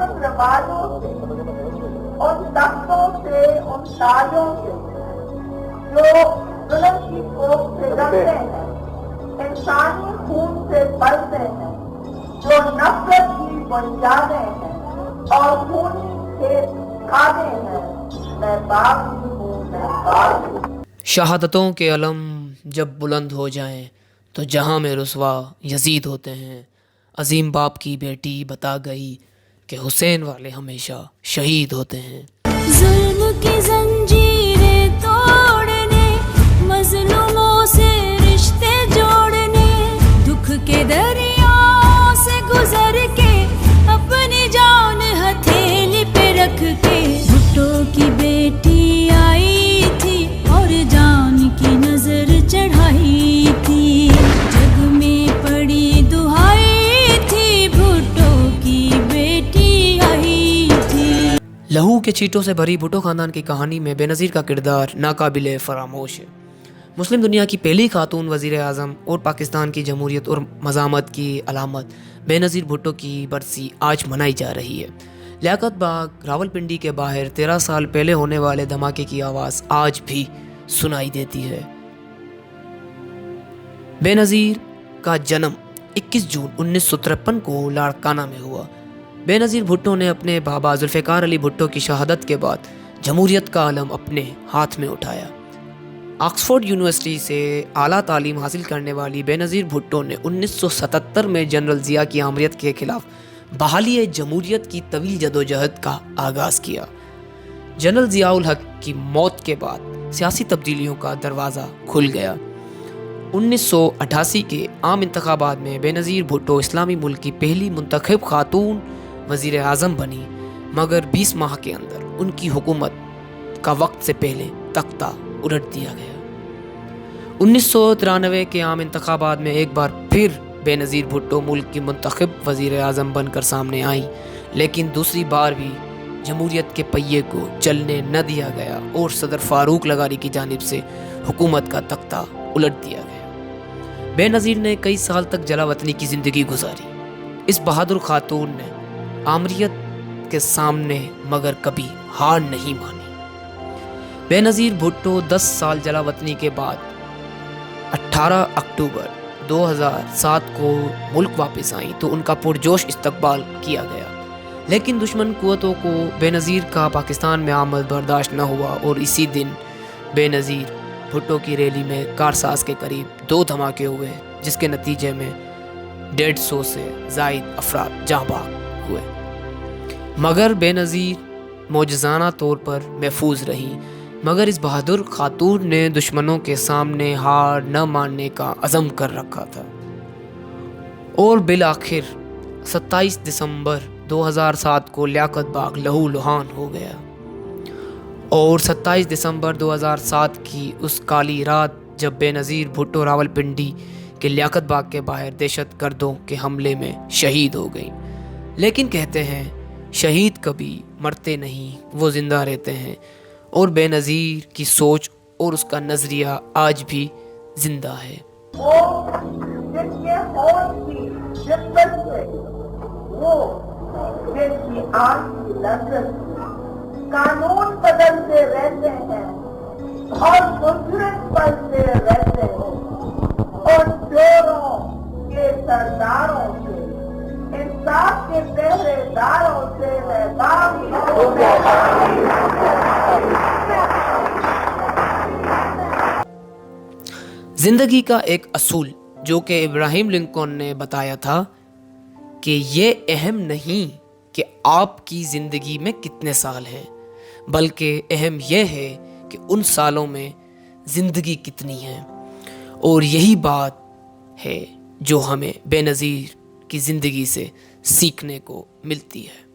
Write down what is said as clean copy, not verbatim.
रस्म रिवाजों से, उन तख्तों से, उन ताजों से जो जुल्म की कोख से जमते हैं, इंसानी खून से पलते हैं, जो नफरत की बुनियादें हैं और खूनी खेत खाते हैं, मैं बाप हूँ, मैं बाप हूँ। शहादतों के अलम जब बुलंद हो जाएं तो जहां में रुसवा यजीद होते हैं। अजीम बाप की बेटी बता गई कि हुसैन वाले हमेशा शहीद होते हैं। जुल्म की जंजीरें तोड़ने, मजलूमों से रिश्ते जोड़ने, दुख के दरियाओं से गुजर के अपनी जान हथेली पे रख के भुट्टो की बेटी आई थी और जान की नजर चढ़ाई थी। जग में पड़ी दुहाई थी, भुट्टो की बेटी आई थी। लहू के छींटों से भरी भुट्टो खानदान की कहानी में बेनज़ीर का किरदार नाकाबिले फरामोश है। मुस्लिम दुनिया की पहली खातून वज़ीर आज़म और पाकिस्तान की जमहूरियत और मज़ामत की अलामत बेनज़ीर भुट्टो की बरसी आज मनाई जा रही है। लियाकत बाग रावलपिंडी के बाहर 13 साल पहले होने वाले धमाके की आवाज़ आज भी सुनाई देती है। बेनज़ीर का जन्म 21 जून 1953 को लाड़काना में हुआ। बेनज़ीर भुट्टो ने अपने बाबा जुल्फ़िकार अली भुट्टो की शहादत के बाद जमहूरियत का आलम अपने हाथ में उठाया। ऑक्सफोर्ड यूनिवर्सिटी से आला तालीम हासिल करने वाली बेनज़ीर भुट्टो ने 1977 में जनरल ज़िया की आमरीत के खिलाफ बहाली जमहूरियत की तवील जदोजहद का आगाज़ किया। जनरल ज़ियाउल हक की मौत के बाद सियासी तब्दीलियों का दरवाज़ा खुल गया। 1988 के आम इंतखाबात में बेनज़ीर भुट्टो इस्लामी मुल्क की पहली मुंतखब खातून वज़ीर आज़म बनी, मगर 20 माह के अंदर उनकी हुकूमत का वक्त से पहले तख्ता उलट दिया गया। 1993 के आम इंतखाबात में एक बार फिर बेनज़ीर भुट्टो मुल्क की मुंतखब वज़ीर आज़म बनकर सामने आई, लेकिन दूसरी बार भी जमहूरियत के पहिए को चलने न दिया गया और सदर फारूक लगारी की जानिब से हुकूमत का तख्ता उलट दिया गया। बेनज़ीर ने कई साल तक जलावतनी की ज़िंदगी गुजारी। इस बहादुर खातून ने आमरीत के सामने मगर कभी हार नहीं मानी। बेनज़ीर भुट्टो 10 साल जलावतनी के बाद 18 अक्टूबर 2007 को मुल्क वापस आई तो उनका पुरजोश इस्तकबाल किया गया, लेकिन दुश्मन कुव्वतों को बेनज़ीर का पाकिस्तान में आमद बर्दाश्त न हुआ और इसी दिन बेनज़ीर भुट्टो की रैली में कारसाज के करीब 2 धमाके हुए, जिसके नतीजे में 150 से ज़ायद अफराद जाँ बाग हुए, मगर बेनज़ीर मौजज़ाना तौर पर महफूज रही। मगर इस बहादुर खातून ने दुश्मनों के सामने हार न मानने का अज़म कर रखा था और बिलाखिर 27 दिसंबर 2007 को लियाकत बाग लहू लुहान हो गया। और 27 दिसंबर 2007 की उस काली रात जब बेनज़ीर भुट्टो रावलपिंडी के लियाकत बाग के बाहर दहशत गर्दों के हमले में शहीद हो गई। लेकिन कहते हैं शहीद कभी मरते नहीं, वो ज़िंदा रहते हैं, और बेनज़ीर की सोच और उसका नज़रिया आज भी जिंदा है। वो जिनके होश की शिद्दत से, वो जिनकी आँख की लज्जत से कानून बदलते रहते हैं और मुजरिम बनते रहते हैं और चोरों के सरदारों से, इंसाफ के पहरेदारों से मैं जिंदगी का एक असूल जो कि इब्राहिम लिंकन ने बताया था कि ये अहम नहीं कि आपकी ज़िंदगी में कितने साल हैं, बल्कि अहम यह है कि उन सालों में ज़िंदगी कितनी है। और यही बात है जो हमें बेनज़ीर की ज़िंदगी से सीखने को मिलती है।